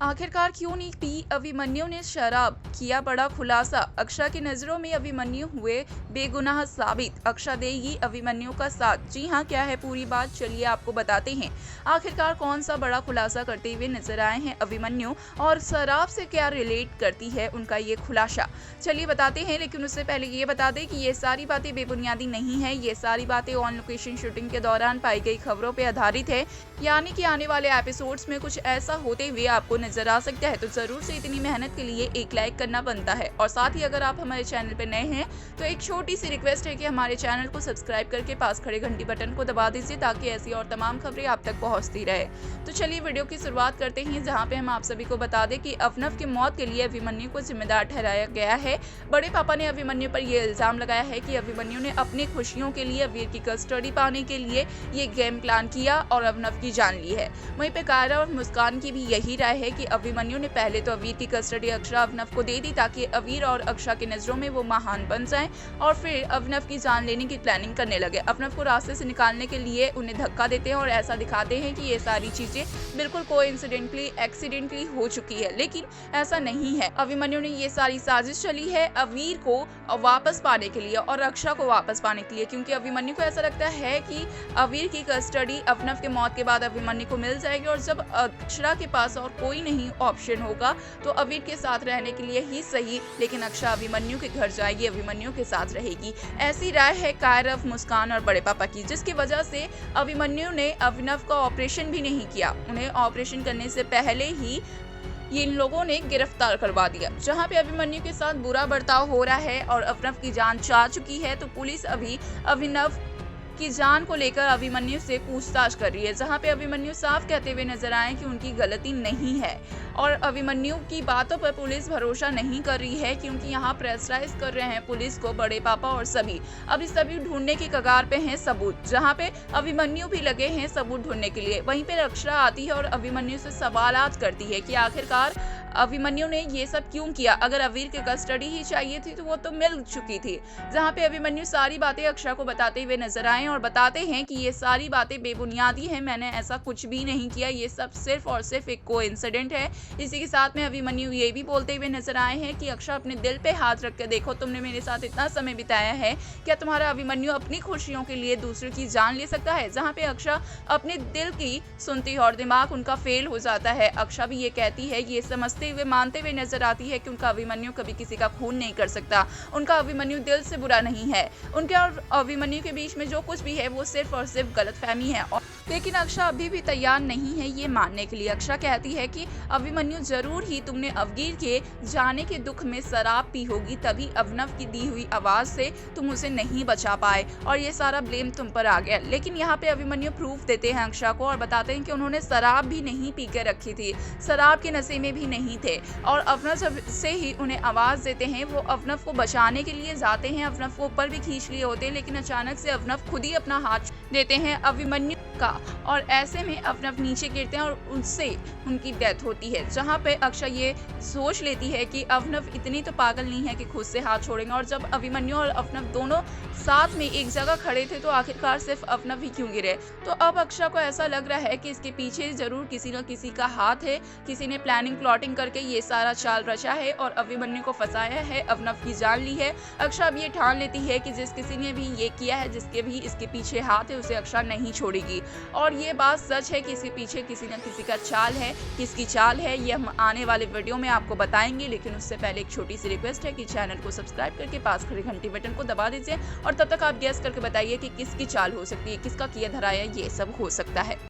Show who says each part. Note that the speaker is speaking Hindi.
Speaker 1: आखिरकार क्यों नहीं पी अभिमन्यु ने शराब, किया बड़ा खुलासा। अक्षरा की नजरों में अभिमन्यु हुए बेगुनाह साबित। अक्षरा देगी अभिमन्यु का साथ। जी हाँ, क्या है पूरी बात, चलिए आपको बताते हैं। आखिरकार कौन सा बड़ा खुलासा करते हुए नजर आए हैं अभिमन्यु, और शराब से क्या रिलेट करती है उनका ये खुलासा, चलिए बताते हैं। लेकिन उससे पहले ये बता दें कि ये सारी बातें बेबुनियादी नहीं है। ये सारी बातें ऑन लोकेशन शूटिंग के दौरान पाई गई खबरों पर आधारित है, यानी कि आने वाले एपिसोड्स में कुछ ऐसा होते हुए आपको नजर आ सकता है। तो जरूर से इतनी मेहनत के लिए एक लाइक करना बनता है। और साथ ही अगर आप हमारे चैनल पर नए हैं तो एक छोटी सी रिक्वेस्ट है कि हमारे चैनल को सब्सक्राइब करके पास खड़े घंटी बटन को दबा दीजिए, ताकि ऐसी और तमाम खबरें आप तक पहुंचती रहे। तो चलिए वीडियो की शुरुआत करते हैं, जहां पे हम आप सभी को बता दें कि अवनव की मौत के लिए अभिमन्यु को जिम्मेदार ठहराया गया है। बड़े पापा ने अभिमन्यु पर यह इल्जाम लगाया है कि अभिमन्यु ने अपनी खुशियों के लिए अवीर की कस्टडी पाने के लिए ये गेम प्लान किया और अवनव की जान ली है। वहीं पे कायरा और मुस्कान की भी यही राय है कि अभिमन्यु ने पहले तो अवीर की कस्टडी अक्षरा अवनव को दे दी, ताकि अवीर और अक्षरा की नजरों में वो महान बन जाएं, और फिर अवनव की जान लेने की प्लानिंग करने लगे। अवनव को रास्ते से निकालने के लिए उन्हें धक्का देते हैं और ऐसा दिखाते हैं कि ये सारी चीजें बिल्कुल कोइंसिडेंटली एक्सीडेंटली हो चुकी है, लेकिन ऐसा नहीं है। अभिमन्यु ने ये सारी साजिश चली है अवीर को वापस पाने के लिए और अक्षरा को वापस पाने के लिए, क्योंकि अभिमन्यु को ऐसा लगता है कि अवीर की कस्टडी अवनव के मौत के बाद अभिमन्यु को मिल जाएगी, और जब अक्षरा के पास और कोई नहीं ऑप्शन होगा तो अवीर के साथ रहने के लिए ही सही, लेकिन अक्षरा अभिमन्यु के घर जाएगी, अभिमन्यु के साथ रहेगी। ऐसी राय है कायरव, मुस्कान और बड़े पापा की, जिसकी वजह से अभिमन्यु ने अभिनव का ऑपरेशन भी नहीं किया। उन्हें ऑपरेशन करने से पहले ही ये इन लोगों ने गिरफ्तार करवा दिया। जहां पे अभिमन्यु के साथ बुरा बर्ताव हो रहा है और अवनव की जान जा चुकी है, तो पुलिस अभी अभिनव की जान को लेकर अभिमन्यु से पूछताछ कर रही है, जहां पे अभिमन्यु साफ कहते हुए नजर आए कि उनकी गलती नहीं है, और अभिमन्यु की बातों पर पुलिस भरोसा नहीं कर रही है, क्योंकि यहाँ प्रेशराइज कर रहे हैं पुलिस को बड़े पापा और सभी। अभी सभी ढूंढने की कगार पे हैं सबूत, जहाँ पे अभिमन्यु भी लगे हैं सबूत ढूंढने के लिए। वहीं पे अक्षरा आती है और अभिमन्यु से सवालात करती है कि आखिरकार अभिमन्यु ने ये सब क्यों किया। अगर अवीर की कस्टडी ही चाहिए थी तो वो तो मिल चुकी थी। जहाँ पे अभिमन्यु सारी बातें अक्षरा को बताते हुए नजर आए और बताते हैं कि ये सारी बातें बेबुनियादी हैं, मैंने ऐसा कुछ भी नहीं किया, ये सब सिर्फ और सिर्फ एक कोइंसिडेंट है। इसी के साथ में अभिमन्यु ये भी बोलते हुए नजर आए हैं कि अक्षरा अपने दिल पे हाथ रख के देखो, तुमने मेरे साथ इतना समय बिताया है, क्या तुम्हारा अभिमन्यु अपनी खुशियों के लिए दूसरों की जान ले सकता है। जहाँ पे अक्षरा अपने दिल की सुनती और दिमाग उनका फेल हो जाता है। अक्षरा भी ये कहती है, ये समझते हुए मानते हुए नजर आती है कि उनका अभिमन्यु कभी किसी का खून नहीं कर सकता, उनका अभिमन्यु दिल से बुरा नहीं है। उनके और अभिमन्यु के बीच में जो कुछ भी है वो सिर्फ और सिर्फ गलतफहमी है। लेकिन अक्षरा अभी भी तैयार नहीं है ये मानने के लिए। अक्षरा कहती है कि अभिमन्यु जरूर ही तुमने अवगीर के जाने के दुख में शराब पी होगी, तभी अवनव की दी हुई आवाज से तुम उसे नहीं बचा पाए और ये सारा ब्लेम तुम पर आ गया। लेकिन यहाँ पे अभिमन्यु प्रूफ देते हैं अक्षरा को और बताते हैं कि उन्होंने शराब भी नहीं पी के रखी थी, शराब के नशे में भी नहीं थे, और अवनव से ही उन्हें आवाज देते हैं। वो अवनव को बचाने के लिए जाते हैं, अवनव को ऊपर भी खींच लिए होते हैं, लेकिन अचानक से अवनव खुद ही अपना हाथ देते हैं अभिमन्यु का, और ऐसे में अवनव नीचे गिरते हैं और उनसे उनकी डेथ होती है। जहां पे अक्षरा ये सोच लेती है कि अवनव इतनी तो पागल नहीं है कि खुद से हाथ छोड़ेंगे, और जब अभिमन्यु और अवनव दोनों साथ में एक जगह खड़े थे तो आखिरकार सिर्फ अवनव ही क्यों गिरे। तो अब अक्षरा को ऐसा लग रहा है कि इसके पीछे जरूर किसी न किसी का हाथ है, किसी ने प्लानिंग प्लॉटिंग करके ये सारा चाल रचा है और अभिमन्यु को फंसाया है, अवनव की जान ली है। अक्षरा अब ये ठान लेती है कि जिस किसी ने भी ये किया है, जिसके भी इसके पीछे हाथ है, उसे अक्षरा नहीं छोड़ेगी। और ये बात सच है कि इसके पीछे किसी न किसी का चाल है। किसकी चाल है ये हम आने वाले वीडियो में आपको बताएंगे, लेकिन उससे पहले एक छोटी सी रिक्वेस्ट है कि चैनल को सब्सक्राइब करके पास खड़े घंटी बटन को दबा दीजिए, और तब तक आप गेस करके बताइए कि किसकी चाल हो सकती है, किसका किया धराया ये सब हो सकता है।